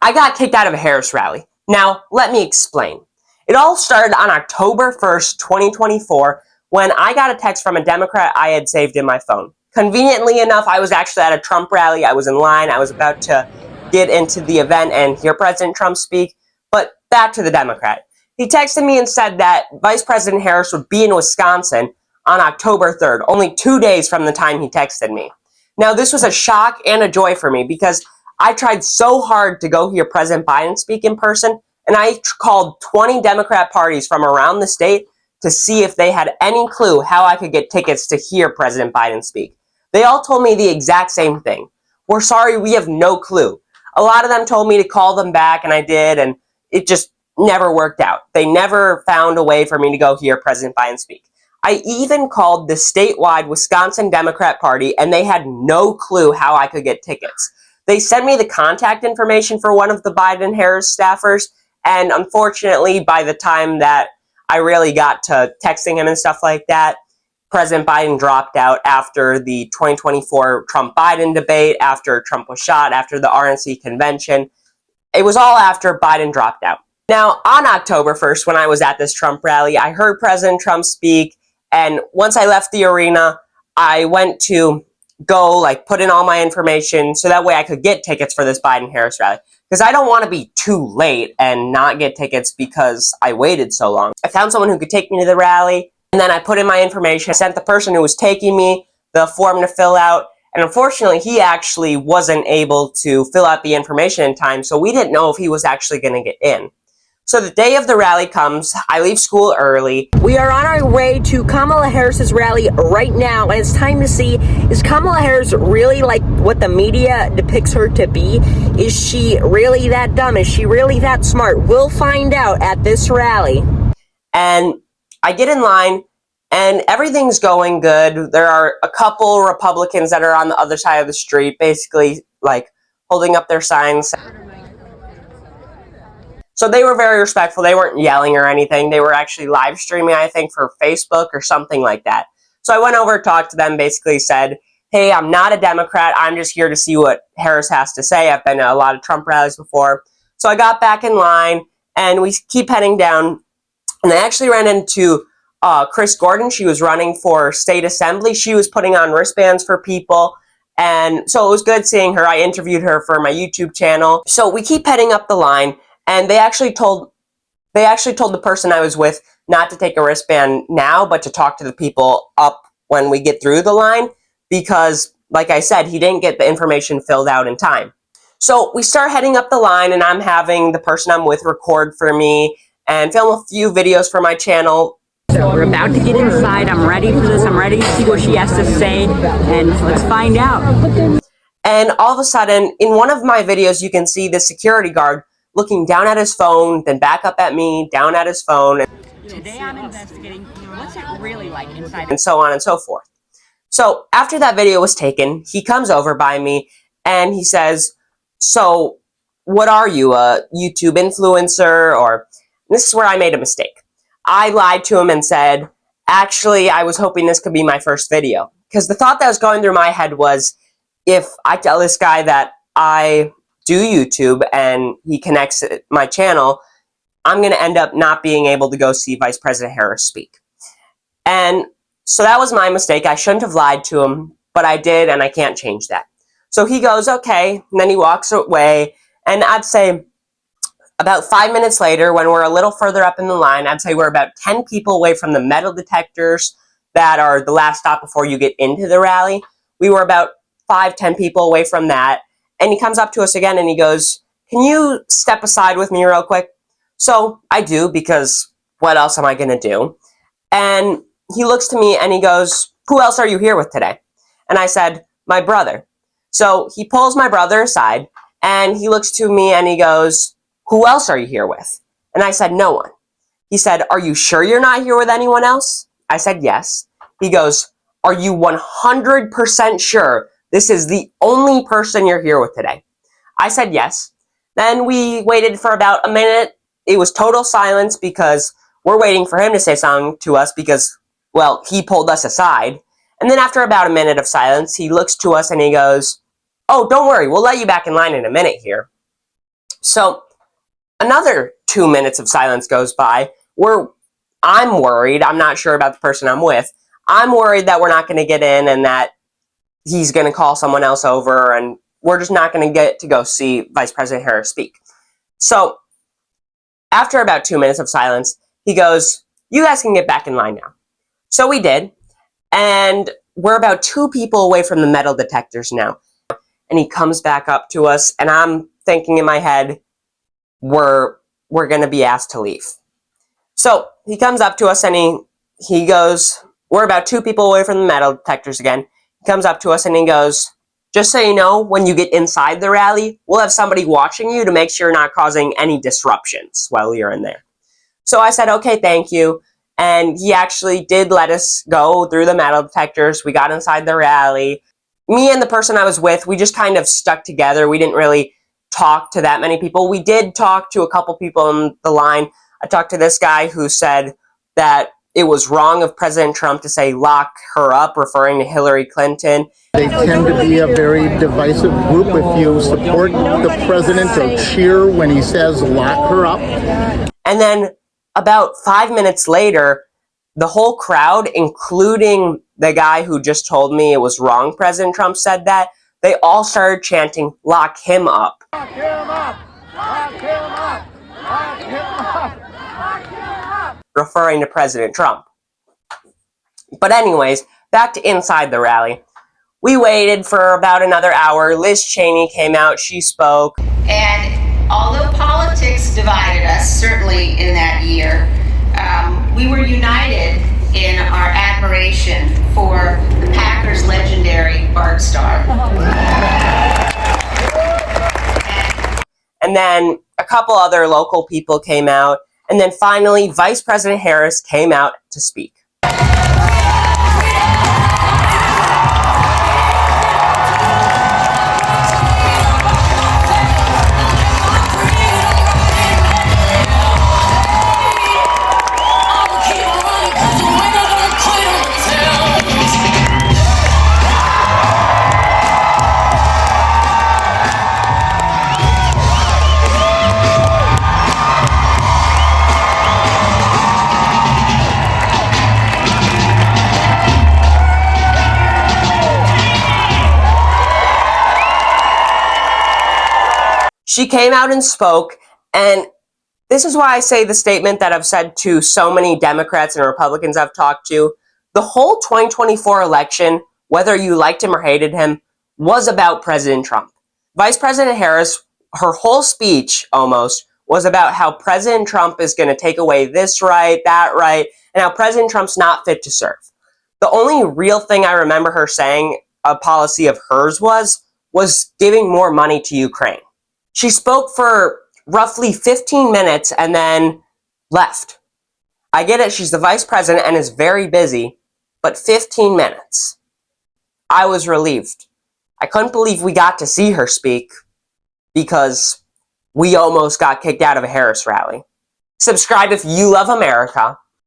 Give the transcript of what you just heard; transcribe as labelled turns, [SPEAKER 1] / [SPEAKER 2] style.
[SPEAKER 1] I got kicked out of a Harris rally. Now, let me explain. It all started on October 1st, 2024, when I got a text from a Democrat I had saved in my phone. Conveniently enough, I was actually at a Trump rally. I was in line. I was about to get into the event and hear President Trump speak. But back to the Democrat. He texted me and said that Vice President Harris would be in Wisconsin on October 3rd, only 2 days from the time he texted me. Now, this was a shock and a joy for me because I tried so hard to go hear President Biden speak in person, and I called 20 Democrat parties from around the state to see if they had any clue how I could get tickets to hear President Biden speak. They all told me the exact same thing. We're sorry, we have no clue. A lot of them told me to call them back, and I did, and it just never worked out. They never found a way for me to go hear President Biden speak. I even called the statewide Wisconsin Democrat Party, and they had no clue how I could get tickets. They sent me the contact information for one of the Biden-Harris staffers, and unfortunately, by the time that I really got to texting him and stuff like that, President Biden dropped out after the 2024 Trump-Biden debate, after Trump was shot, after the RNC convention. It was all after Biden dropped out. Now, on October 1st, when I was at this Trump rally, I heard President Trump speak, and once I left the arena, I went to go put in all my information so that way I could get tickets for this Biden-Harris rally. Because I don't want to be too late and not get tickets because I waited so long. I found someone who could take me to the rally, and then I put in my information. I sent the person who was taking me the form to fill out, and unfortunately, he actually wasn't able to fill out the information in time, so we didn't know if he was actually going to get in. So the day of the rally comes, I leave school early. We are on our way to Kamala Harris's rally right now, and it's time to see, is Kamala Harris really like what the media depicts her to be? Is she really that dumb? Is she really that smart? We'll find out at this rally. And I get in line, and everything's going good. There are a couple Republicans that are on the other side of the street, basically holding up their signs. So they were very respectful. They weren't yelling or anything. They were actually live streaming, I think, for Facebook or something like that. So I went over, talked to them, basically said, hey, I'm not a Democrat. I'm just here to see what Harris has to say. I've been to a lot of Trump rallies before. So I got back in line, and we keep heading down. And I actually ran into Chris Gordon. She was running for state assembly. She was putting on wristbands for people. And so it was good seeing her. I interviewed her for my YouTube channel. So we keep heading up the line. And they actually told the person I was with not to take a wristband now, but to talk to the people up when we get through the line, because, like I said, he didn't get the information filled out in time. So we start heading up the line, and I'm having the person I'm with record for me and film a few videos for my channel. So we're about to get inside. I'm ready for this. I'm ready to see what she has to say, and let's find out. And all of a sudden, in one of my videos, you can see the security guard looking down at his phone, then back up at me, down at his phone. Today I'm investigating what's it really like inside, and so on and so forth. So after that video was taken, he comes over by me and he says, so what are you, a YouTube influencer? Or this is where I made a mistake. I lied to him and said, actually, I was hoping this could be my first video. Because the thought that was going through my head was, if I tell this guy that I do YouTube and he connects my channel, I'm going to end up not being able to go see Vice President Harris speak. And so that was my mistake. I shouldn't have lied to him, but I did, and I can't change that. So he goes, okay, and then he walks away, and I'd say about 5 minutes later, when we're a little further up in the line, I'd say we're about 10 people away from the metal detectors that are the last stop before you get into the rally. We were about 5-10 people away from that. And he comes up to us again and he goes, can you step aside with me real quick? So I do, because what else am I going to do? And he looks to me and he goes, who else are you here with today? And I said, my brother. So he pulls my brother aside and he looks to me and he goes, who else are you here with? And I said, no one. He said, are you sure you're not here with anyone else? I said, yes. He goes, are you 100% sure this is the only person you're here with today? I said yes. Then we waited for about a minute. It was total silence because we're waiting for him to say something to us because, well, he pulled us aside. And then after about a minute of silence, he looks to us and he goes, oh, don't worry, we'll let you back in line in a minute here. So another 2 minutes of silence goes by where I'm worried. I'm not sure about the person I'm with. I'm worried that we're not going to get in and that he's going to call someone else over and we're just not going to get to go see Vice President Harris speak. So after about 2 minutes of silence, he goes, "You guys can get back in line now." So we did, and we're about 2 people away from the metal detectors now. And he comes back up to us, and I'm thinking in my head, we're going to be asked to leave. So he comes up to us and he goes, we're about 2 people away from the metal detectors again. He comes up to us and he goes, "Just so you know, when you get inside the rally, we'll have somebody watching you to make sure you're not causing any disruptions while you're in there." So I said, "Okay, thank you." And he actually did let us go through the metal detectors. We got inside the rally. Me and the person I was with, we just kind of stuck together. We didn't really talk to that many people. We did talk to a couple people in the line. I talked to this guy who said that it was wrong of President Trump to say "lock her up," referring to Hillary Clinton.
[SPEAKER 2] They tend to be a very divisive group. If you support the president or cheer when he says "lock her up."
[SPEAKER 1] And then about 5 minutes later, the whole crowd, including the guy who just told me it was wrong President Trump said that, they all started chanting "lock him up."
[SPEAKER 3] Lock him up! Lock him up! Lock him up! Lock him up!
[SPEAKER 1] Referring to President Trump. But anyways, back to inside the rally. We waited for about another hour. Liz Cheney came out, she spoke.
[SPEAKER 4] And although politics divided us, certainly in that year, we were united in our admiration for the Packers' legendary Bart Starr.
[SPEAKER 1] And then a couple other local people came out. And then finally, Vice President Harris came out to speak. She came out and spoke, and this is why I say the statement that I've said to so many Democrats and Republicans I've talked to. The whole 2024 election, whether you liked him or hated him, was about President Trump. Vice President Harris, her whole speech almost was about how President Trump is going to take away this right, that right, and how President Trump's not fit to serve. The only real thing I remember her saying a policy of hers was giving more money to Ukraine. She spoke for roughly 15 minutes and then left. I get it, she's the vice president and is very busy, but 15 minutes. I was relieved. I couldn't believe we got to see her speak because we almost got kicked out of a Harris rally. Subscribe if you love America.